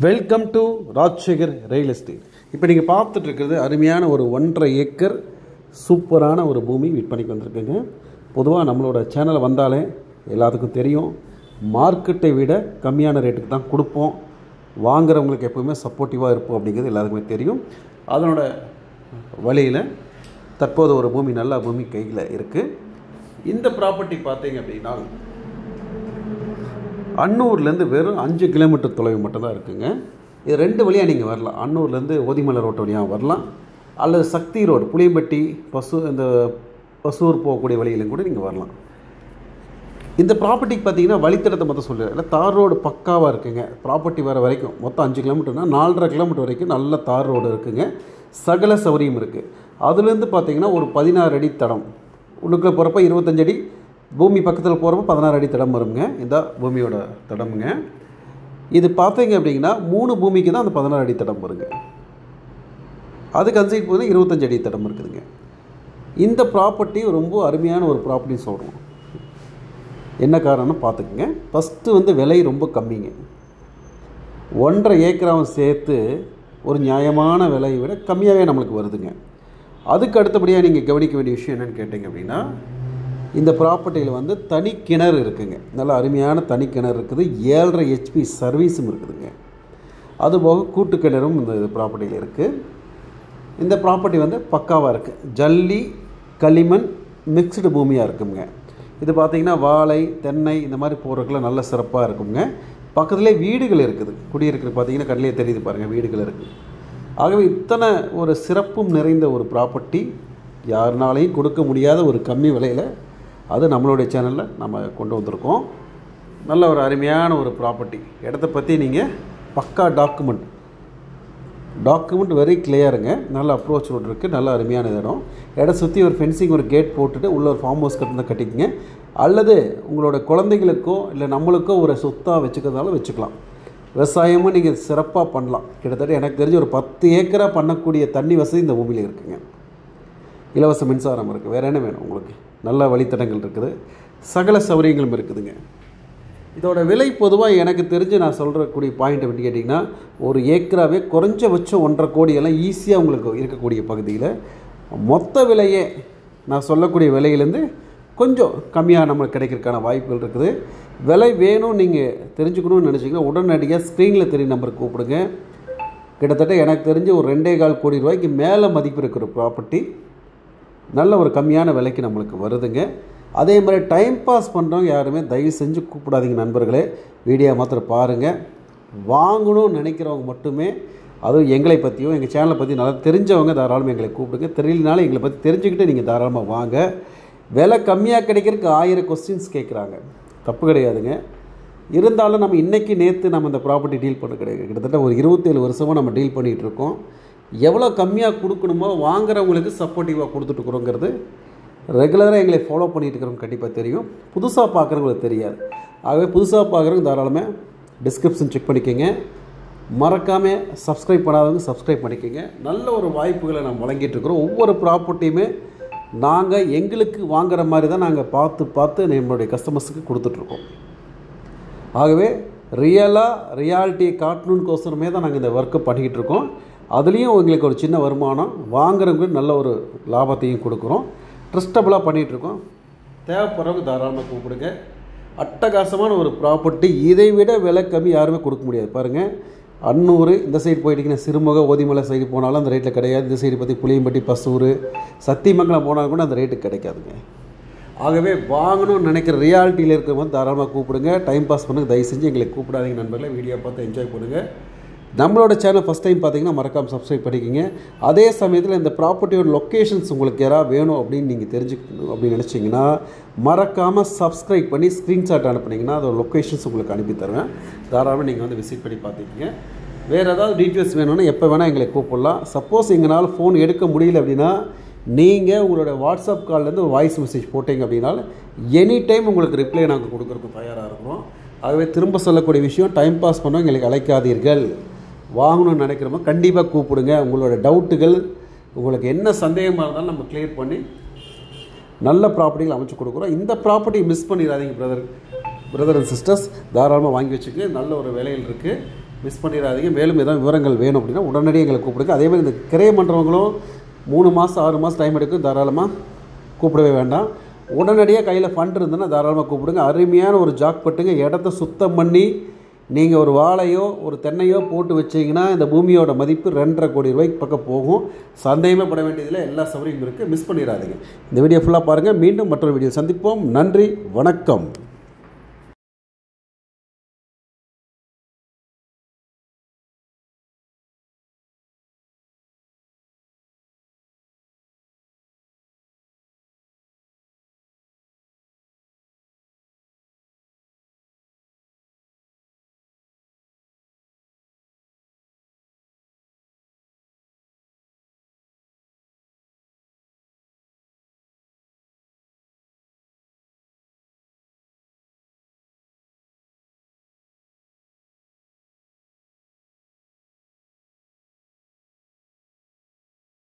Welcome to Rajasekar real estate. இப்போ நீங்கள் பார்த்துட்டு இருக்கிறது அருமையான ஒரு 1.5 ஏக்கர் சூப்பரான ஒரு பூமி விற்பனைக்கு வந்திருக்குங்க. பொதுவாக நம்மளோட சேனலை வந்தாலே எல்லாத்துக்கும் தெரியும், மார்க்கெட்டை விட கம்மியான ரேட்டுக்கு தான் கொடுப்போம், வாங்குறவங்களுக்கு எப்போவுமே சப்போர்ட்டிவாக இருப்போம் அப்படிங்கிறது எல்லாத்துக்குமே தெரியும். அதனோட வழியில் தற்போது ஒரு பூமி, நல்ல பூமி கையில் இருக்குது. இந்த ப்ராப்பர்ட்டி பார்த்தீங்க அப்படின்னா அன்னூர்லேருந்து வெறும் 5 கிலோமீட்டர் தொலைவு மட்டும்தான் இருக்குங்க. இது 2 வழியாக நீங்கள் வரலாம். அன்னூர்லேருந்து ஓதிமலை ரோட்டு வழியாக வரலாம், அல்லது சக்தி ரோடு புளியம்பட்டி பசூர் போகக்கூடிய வழியிலும் கூட நீங்கள் வரலாம். இந்த ப்ராப்பர்ட்டிக்கு பார்த்தீங்கன்னா வழித்தடத்தை மொத்தம் சொல்லுறேன், இல்லை தார் ரோடு பக்காவாக இருக்குங்க. ப்ராப்பர்ட்டி வர வரைக்கும் மொத்தம் 5 கிலோமீட்டர்னால் 4.5 கிலோமீட்டர் வரைக்கும் நல்ல தார் ரோடு இருக்குங்க. சகல சௌகரியம் இருக்குது. அதுலேருந்து பார்த்தீங்கன்னா ஒரு 16 அடி தடம், உள்ளுக்குள்ளே போகிறப்ப 25 அடி, பூமி பக்கத்தில் போகிறப்ப 16 அடி தடம் வருங்க. இந்த பூமியோட தடமுங்க. இது பார்த்தீங்க அப்படிங்கன்னா 3 பூமிக்கு தான் அந்த 16 அடி தடம் வருங்க. அது கன்சைட் போது 25 அடி தடம் இருக்குதுங்க. இந்த ப்ராப்பர்ட்டி ரொம்ப அருமையான ஒரு ப்ராப்பர்ட்டி சொல்கிறோம். என்ன காரணம்னு பார்த்துக்குங்க. ஃபஸ்ட்டு விலை ரொம்ப கம்மிங்க. 1.5 ஏக்கராவும் சேர்த்து ஒரு நியாயமான விலையை விட கம்மியாகவே நம்மளுக்கு வருதுங்க. அதுக்கு அடுத்தபடியாக நீங்கள் கவனிக்க வேண்டிய விஷயம் என்னென்னு கேட்டிங்க அப்படின்னா, இந்த ப்ராப்பர்ட்டியில் தனி கிணறு இருக்குதுங்க. நல்ல அருமையான தனி கிணறு இருக்குது. 7.5 HP சர்வீஸும் இருக்குதுங்க. அதுபோக கூட்டு கிணறும் இந்த ப்ராப்பர்ட்டியில் இருக்குது. இந்த ப்ராப்பர்ட்டி பக்காவாக இருக்குது. ஜல்லி களிமண் மிக்ஸ்டு பூமியாக இருக்குங்க. இது பார்த்திங்கன்னா வாழை தென்னை இந்த மாதிரி போகிறதுக்குலாம் நல்ல சிறப்பாக இருக்குங்க. பக்கத்துலேயே வீடுகள் இருக்குது. குடியிருக்கிறது பார்த்திங்கன்னா கடலையே தெரியுது பாருங்கள், வீடுகள் இருக்குது. ஆகவே இத்தனை ஒரு சிறப்பும் நிறைந்த ஒரு ப்ராப்பர்ட்டி யாருனாலையும் கொடுக்க முடியாத ஒரு கம்மி விலையில் அது நம்மளுடைய சேனலில் நம்ம கொண்டு வந்திருக்கோம். நல்ல ஒரு அருமையான ஒரு ப்ராப்பர்ட்டி. இடத்த பற்றி நீங்கள் பக்கா டாக்குமெண்ட் வெரி கிளியருங்க. நல்ல அப்ரோச் ரோடு இருக்குது. நல்ல அருமையான இடம். இடம் சுற்றி ஒரு ஃபென்சிங், ஒரு கேட் போட்டுட்டு உள்ள ஒரு ஃபார்ம் ஹவுஸ் கட்டிக்கங்க. அல்லது உங்களோட குழந்தைகளுக்கோ இல்லை நம்மளுக்கோ ஒரு சொத்தாக வச்சுக்கிறதால வச்சுக்கலாம். விவசாயமும் நீங்கள் சிறப்பாக பண்ணலாம். கிட்டத்தட்ட எனக்கு தெரிஞ்சு ஒரு 10 ஏக்கராக பண்ணக்கூடிய தண்ணி வசதி இந்த பூமியில் இருக்குதுங்க. இலவச மின்சாரம் இருக்குது. வேறு என்ன வேணும் உங்களுக்கு? நல்ல வழித்தடங்கள் இருக்குது. சகல சௌகரியங்களும் இருக்குதுங்க. இதோட விலை பொதுவாக எனக்கு தெரிஞ்சு நான் சொல்கிறக்கூடிய பாயிண்ட் எப்படி கேட்டிங்கன்னா, ஒரு ஏக்கராகவே குறைஞ்சபட்சம் 1.5 கோடியெல்லாம் ஈஸியாக உங்களுக்கு இருக்கக்கூடிய பகுதியில் மொத்த விலையே நான் சொல்லக்கூடிய விலையிலேருந்து கொஞ்சம் கம்மியாக நம்மளுக்கு கிடைக்கிறதுக்கான வாய்ப்புகள் இருக்குது. விலை வேணும் நீங்கள் தெரிஞ்சுக்கணும்னு நினச்சிங்கன்னா உடனடியாக ஸ்க்ரீனில் தெரிய நம்பருக்கு கூப்பிடுங்க. கிட்டத்தட்ட எனக்கு தெரிஞ்சு ஒரு 2.25 கோடி ரூபாய்க்கு மேலே மதிப்பு இருக்கிற ப்ராப்பர்ட்டி நல்ல ஒரு கம்மியான விலைக்கு நம்மளுக்கு வருதுங்க. அதே மாதிரி டைம் பாஸ் பண்ணுறவங்க யாருமே தயவு செஞ்சு கூப்பிடாதீங்க நண்பர்களே. வீடியோ மாத்திரம் பாருங்கள். வாங்கணும்னு நினைக்கிறவங்க மட்டுமே, அதுவும் எங்களை பற்றியும் எங்கள் சேனலை பற்றி நல்லா தெரிஞ்சவங்க தாராளமாக எங்களை கூப்பிடுங்க. தெரியலனாலும் எங்களை பற்றி தெரிஞ்சுக்கிட்டு நீங்கள் தாராளமாக வாங்க. விலை கம்மியாக கிடைக்கிறதுக்கு 1000 கொஸ்டின்ஸ் கேட்குறாங்க. தப்பு கிடையாதுங்க. இருந்தாலும் நம்ம இன்றைக்கி நேற்று நம்ம இந்த ப்ராப்பர்ட்டி டீல் பண்ண கிடையாது. கிட்டத்தட்ட ஒரு 27 வருஷமாக நம்ம டீல் பண்ணிகிட்ருக்கோம். எவ்வளோ கம்மியாக கொடுக்கணுமோ வாங்குறவங்களுக்கு சப்போர்ட்டிவாக கொடுத்துட்ருக்குறோங்கிறது ரெகுலராக எங்களை ஃபாலோ பண்ணிகிட்டு இருக்கிறவங்க கண்டிப்பாக தெரியும். புதுசாக பார்க்குறவங்களுக்கு தெரியாது. ஆகவே புதுசாக பார்க்குறவங்க தாராளமாக டிஸ்கிரிப்ஷன் செக் பண்ணிக்கோங்க. மறக்காமல் சப்ஸ்கிரைப் பண்ணாதவங்க சப்ஸ்கிரைப் பண்ணிக்கோங்க. நல்ல ஒரு வாய்ப்புகளை நம்ம வழங்கிட்டுருக்குறோம். ஒவ்வொரு ப்ராப்பர்ட்டியுமே நாங்கள் எங்களுக்கு வாங்குகிற மாதிரி தான் நாங்கள் பார்த்து நம்மளுடைய கஸ்டமர்ஸுக்கு கொடுத்துட்ருக்கோம். ஆகவே ரியாலிட்டியை காட்டணுன்னுக்கோசரமே தான் நாங்கள் இந்த ஒர்க்கை பண்ணிக்கிட்டு இருக்கோம். அதுலேயும் எங்களுக்கு ஒரு சின்ன வருமானம், வாங்குறவங்களுக்கு நல்ல ஒரு லாபத்தையும் கொடுக்குறோம். ட்ரஸ்டபுளாக பண்ணிகிட்ருக்கோம். தேவைப்படுறவங்க தாராளமாக கூப்பிடுங்க. அட்டகாசமான ஒரு ப்ராப்பர்ட்டி. இதை விட விலை கம்மி யாருமே கொடுக்க முடியாது. பாருங்கள், அன்னூர் இந்த சைடு போயிட்டிங்கன்னா சிறுமுக ஓதிமலை சைடு போனாலும் அந்த ரேட்டில் கிடையாது. இந்த சைடு பற்றி புளியம்பட்டி பசூர் சத்தியமங்கலம் போனாலும் கூட அந்த ரேட்டுக்கு கிடைக்காதுங்க. ஆகவே வாங்கணும்னு நினைக்கிற ரியாலிட்டியில் இருக்கிறவங்க தாராளமாக கூப்பிடுங்க. டைம் பாஸ் பண்ணுங்கள். தயவு செஞ்சு எங்களை கூப்பிடாதீங்க நண்பர்களே. வீடியோ பார்த்து என்ஜாய் பண்ணுங்கள். நம்மளோட சேனல் ஃபஸ்ட் டைம் பார்த்தீங்கன்னா மறக்காமல் சப்ஸ்கிரைப் பண்ணிக்கிங்க. அதே சமயத்தில் இந்த ப்ராப்பர்ட்டியோட லொக்கேஷன்ஸ் உங்களுக்கு யாராவது வேணும் அப்படின்னு நீங்கள் தெரிஞ்சுக்கணும் அப்படின்னு நினச்சிங்கன்னா மறக்காமல் சப்ஸ்கிரைப் பண்ணி ஸ்க்ரீன்ஷாட் அனுப்புனீங்கன்னா அதோட லொக்கேஷன்ஸ் உங்களுக்கு அனுப்பி தருவேன். தாராளமாக நீங்கள் விசிட் பண்ணி பார்த்துக்கிங்க. வேறு ஏதாவது டீட்டெயில்ஸ் வேணும்னா எப்போ வேணால் எங்களை கூப்பிடலாம். சப்போஸ் எங்களால் ஃபோன் எடுக்க முடியல அப்படின்னா நீங்கள் உங்களோட வாட்ஸ்அப் கால்லேருந்து ஒரு வாய்ஸ் மெசேஜ் போட்டிங்க அப்படின்னா எனி டைம் உங்களுக்கு ரிப்ளை நாங்கள் கொடுக்குறதுக்கு தயாராக இருக்கிறோம். ஆகவே திரும்ப சொல்லக்கூடிய விஷயம், டைம் பாஸ் பண்ண எங்களுக்கு அழைக்காதீர்கள். வாங்கணும்னு நினைக்கிறவங்க கண்டிப்பாக கூப்பிடுங்க. உங்களோட டவுட்டுகள், உங்களுக்கு என்ன சந்தேகமாக இருந்தாலும் நம்ம கிளியர் பண்ணி நல்ல ப்ராப்பர்ட்டிகள் அமைச்சு கொடுக்குறோம். இந்த ப்ராப்பர்ட்டி மிஸ் பண்ணிடாதீங்க பிரதர் அண்ட் சிஸ்டர்ஸ். தாராளமாக வாங்கி வச்சுக்க. நல்ல ஒரு விலையில் இருக்குது. மிஸ் பண்ணிடாதீங்க. மேலும் ஏதாவது விவரங்கள் வேணும் அப்படின்னா உடனடியாக எங்களை கூப்பிடுங்க. அதேமாதிரி இந்த கிரையம் பண்ணுறவங்களும் 3 மாதம் 6 மாதம் டைம் எடுக்கும். தாராளமாக கூப்பிடவே வேண்டாம். உடனடியாக கையில் ஃபண்ட் இருந்ததுன்னா தாராளமாக கூப்பிடுங்க. அருமையான ஒரு ஜாக் பட்டுங்க. இடத்த சுத்தம் பண்ணி நீங்கள் ஒரு வாழையோ ஒரு தென்னையோ போட்டு வச்சிங்கன்னா இந்த பூமியோட மதிப்பு 2.5 கோடி ரூபாய்க்கு பக்கம் போகும். சந்தேகமே பட வேண்டியதில் எல்லா சௌகரியமும் இருக்குது. மிஸ் பண்ணிடாதீங்க. இந்த வீடியோ ஃபுல்லாக பாருங்கள். மீண்டும் மற்றொரு வீடியோ சந்திப்போம். நன்றி, வணக்கம்.